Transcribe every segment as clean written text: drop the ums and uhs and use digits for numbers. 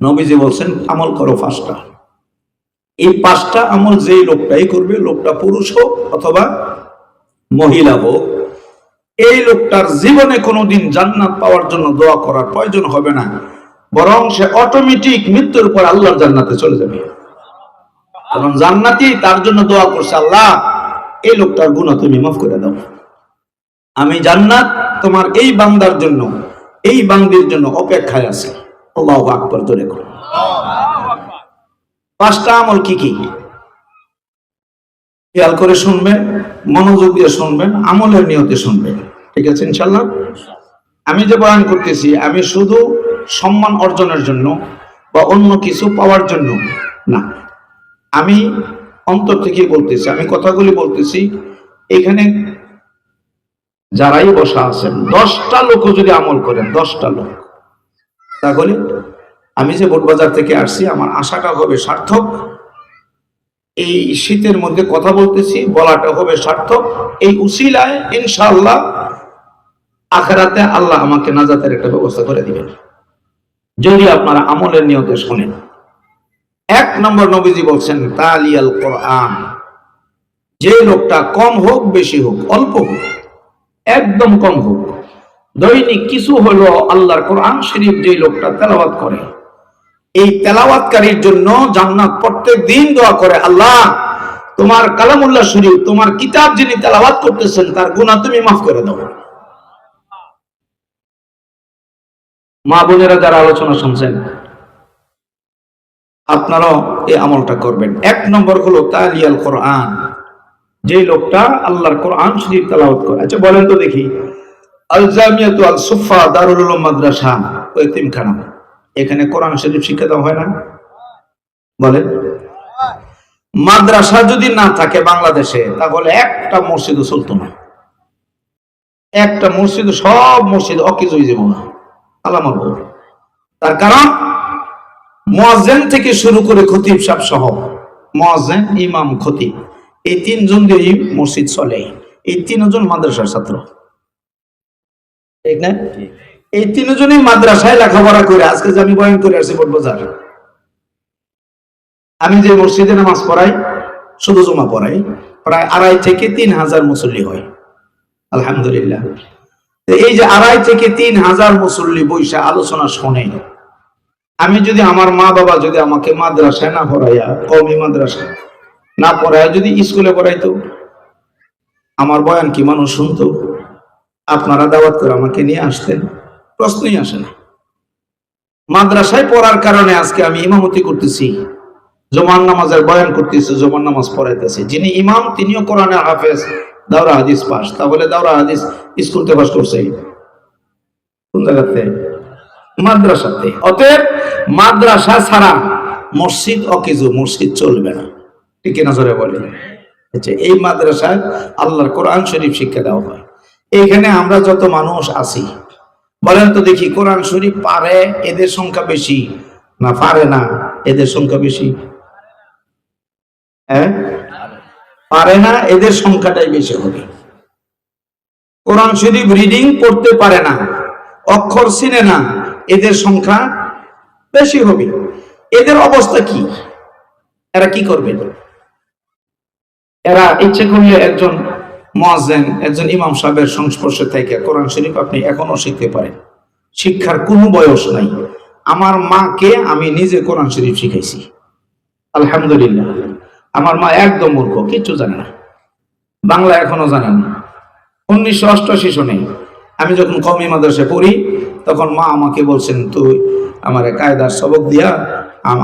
নবীজি বলছেন আমল করো 5টা। এই 5টা আমল যেই লোকটাই করবে, লোকটা পুরুষ হোক অথবা মহিলা হোক, এই লোকটার জীবনে কোনোদিন জান্নাত পাওয়ার জন্য দোয়া করার প্রয়োজন হবে না, বরং সে অটোমেটিক মৃত্যুর পর আল্লাহর জান্নাতে চলে যাবে। কারণ জান্নাতি তার জন্য দোয়া করছে, আল্লাহ এই লোকটার গুনাহ তুমি মাফ করে দাও, আমি জান্নাত তোমার এই বান্দার জন্য, এই বান্দির জন্য অপেক্ষায় আছি। আল্লাহু আকবার, জোরে করো। 5টা আমল কি কি খেয়াল করে শুনবেন, মনোযোগ দিয়ে শুনবেন, আমলের নিয়তে শুনবেন, ঠিক আছে ইনশাআল্লাহ? আমি যে বয়ান করতেছি, আমি শুধু সম্মান অর্জনের জন্য বা অন্য কিছু পাওয়ার জন্য না, আমি অন্তর থেকে বলতেছি। আমি কথাগুলি বলতেছি, এখানে যারাই বসা আছেন 10টা লোক যদি আমল করেন, 10টা লোক, তাহলে আমি যে বোটবাজার থেকে আসছি আমার আশাটা হবে সার্থক। এই শীতের মধ্যে কথা বলতেছি, বলাটা হবে সার্থক। এই উসিলায় ইনশাআল্লাহ আখিরাতে আল্লাহ আমাকে নাজাতের একটা ব্যবস্থা করে দিবেন, যদি আপনারা আমলের নিয়তে শুনেন। 1 নম্বর নবীজি বলছেন তালিয়াল কোরআন, যে লোকটা কম হোক বেশি হোক, অল্প হোক, একদম কম হোক, দৈনিক কিছু হলো আল্লাহর কোরআন শরীফ যে লোকটা তেলাওয়াত করে, এই তেলাওয়াতকারীর জন্য জান্নাত প্রত্যেক দিন দোয়া করে, আল্লাহ তোমার কালামুল্লাহ শরীফ, তোমার কিতাব যিনি তেলাওয়াত করতেছেন তার গুনাহ তুমি মাফ করে দাও। মা বোনেরা যারা আলোচনা শুনছেন, আপনারাও এই আমলটা করবেন। 1 নম্বর হলো তালিয়াল কোরআন, যে লোকটা আল্লাহর কোরআন শরীফ তেলাওয়াত করে। আচ্ছা বলেন তো দেখি, আল জামিয়াতু আল সুফা দারুল উলুম মাদ্রাসা ও এতিমখানা, এখানে কোরআন শরীফ শিক্ষা দেওয়া হয় না? বলেন। মাদ্রাসা যদি না থাকে বাংলাদেশে, তাহলে একটা মসজিদও চলতো না। একটা মসজিদ, সব মসজিদ অকিজ হয়ে যাবো আলামত। তার কারণ মুয়াজ্জিন থেকে শুরু করে খতিব সাহেব সহ, মুয়াজ্জিন, ইমাম, খতিব, এই 3 জন দিয়েই মসজিদ চলে। এই 3 জন মাদ্রাসার ছাত্র, ঠিক না? এই 3 জনই মাদ্রাসায় লেখাপড়া করে আজকে যে আমি বয়ান করে আসছি বোটবাজার, আমি যে মসজিদে নামাজ পড়াই, শুধু জমা পড়াই, প্রায় 2,500 থেকে 3,000 মুসল্লি হয় আলহামদুলিল্লাহ। এই যে 2,500 থেকে 3,000 মুসল্লি বৈশা আলোচনা শোনে, আমি যদি আমার মা বাবা যদি আমাকে মাদ্রাসায় না পড়াইয়া, কওমি মাদ্রাসায় না পড়াইয়া যদি স্কুলে পড়াইতো, আমার বয়ান কি মানুষ শুনতো? আপনারা দাওয়াত করে আমাকে নিয়ে আসতেন? প্রশ্নই আসে না। মাদ্রাসায় পড়ার কারণে আজকে আমি ইমামতি করতেছি, জুমার নামাজের বয়ান করতেছি, জুমার নামাজ পড়াইতেছি। যিনি ইমাম তিনিও কোরআনের হাফেজ, দাওরা হাদিস পাস। তাহলে দাওরা হাদিস স্কুলতে পাস করছে কোন জায়গাতে? মাদ্রাসাতে। অতএব মাদ্রাসা ছাড়া মসজিদ অকিজু, মসজিদ চলবে না, ঠিক না? জোরে বলে। আচ্ছা, এই মাদ্রাসায় আল্লাহর কোরআন শরীফ শিক্ষা দেওয়া হয়। এইখানে আমরা যত মানুষ আছি, বলেন তো দেখি, কোরআন শরীফ পারে এদের সংখ্যা বেশি না পারে না এদের সংখ্যা বেশি? হ্যাঁ, পারে না এদের সংখ্যাটাই বেশি হবে। কোরআন শরীফ রিডিং করতে পারে না, অক্ষর চিনে না, এদের সংখ্যা বেশি হবে। এদের অবস্থা কি? এরা কি করবে? এরা ইচ্ছে করলে একজন মুয়াজ্জিন, একজন ইমাম সাহেবের সংস্পর্শে থেকে কোরআন শরীফ আপনি এখনো শিখতে পারেন, শিক্ষার কোনো বয়স নাই। আমার মাকে আমি নিজে কোরআন শরীফ শিখাইছি আলহামদুলিল্লাহ। আমার মা একদম মূর্খ, কিচ্ছু জানে না, বাংলা এখনো জানে না। 1988 সনে আমি যখন কওমি মাদ্রাসায় পড়ি, তখন মা আমাকে বলছেন, তুই আমার কায়দার সবক দিয়া,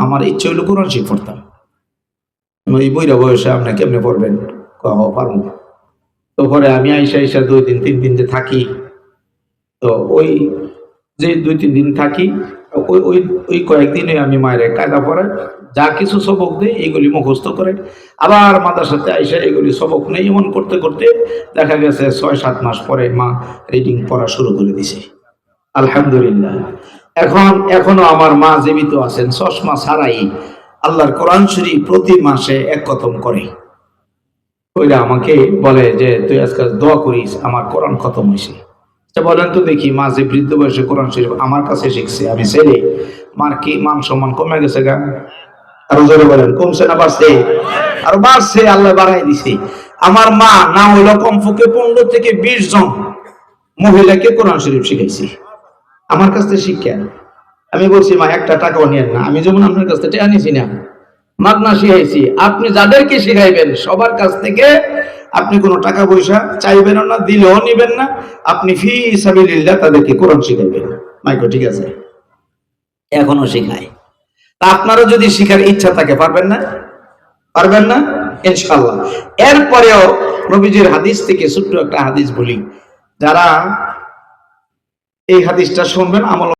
আমার ইচ্ছে হইলো কোরআন শরীফ পড়তাম। এই বইরা বয়সে আপনি কেমনে পড়বেন? পারবো। তো পরে আমি আইসা 2 দিন 3 দিন যে থাকি, তো ওই যে 2-3 দিন থাকি, ওই কয়েকদিনে আমি মায়ের কায়দা পড়াই, যা কিছু সবক দেয় এগুলি মুখস্থ করে, আবার মাদ্রাসাতে আইসা এগুলি সবক নেই। এমন করতে করতে দেখা গেছে 6-7 মাস পরে মা রিডিং পড়া শুরু করে দিছে আলহামদুলিল্লাহ। এখনো আমার মা জীবিত আছেন, চশমা ছাড়াই আল্লাহর কোরআন শরীফ প্রতি মাসে 1 খতম করে। ওইটা আমাকে বলে যে তুই আজকে দোয়া করিস আমার কোরআন খতম হয়েছে। বলেন তো দেখি, মা যে বৃদ্ধ বয়সে কোরআন শরীফ আমার কাছে শিখছে, আমি ছেলে, মার কি মান সম্মান কমে গেছে গা? আরো জোরে বলেন, কমছে না বাড়ছে? আরো বাড়ছে, আল্লাহ বাড়াই দিছে। আমার মা না হইলো কমপক্ষে 15 থেকে 20 জন মহিলাকে কোরআন শরীফ শিখাইছি আমার কাছ থেকে শিক্ষা। আমি বলছি মা একটা টাকাও নিয়েন না, আমি যেমন আপনার কাছ থেকে আনিছি না, মাগনা শিখাইছি। আপনি যাদেরকে শিখাইবেন সবার কাছ থেকে আপনি কোনো টাকা পয়সা চাইবেন না, দিলেও নিবেন না, আপনি ফি সাবিলিল্লাহ তাদেরকে কোরআন শিখাইবেন। মাইকো ঠিক আছে, এখনো শিখায়। তা আপনারও যদি শিখার ইচ্ছা থাকে পারবেন না? পারবেন না ইনশাআল্লাহ। এরপরেও নবীজির হাদিস থেকে ছোট্ট একটা হাদিস বলি, যারা এই হাদিসটা শুনবেন আমল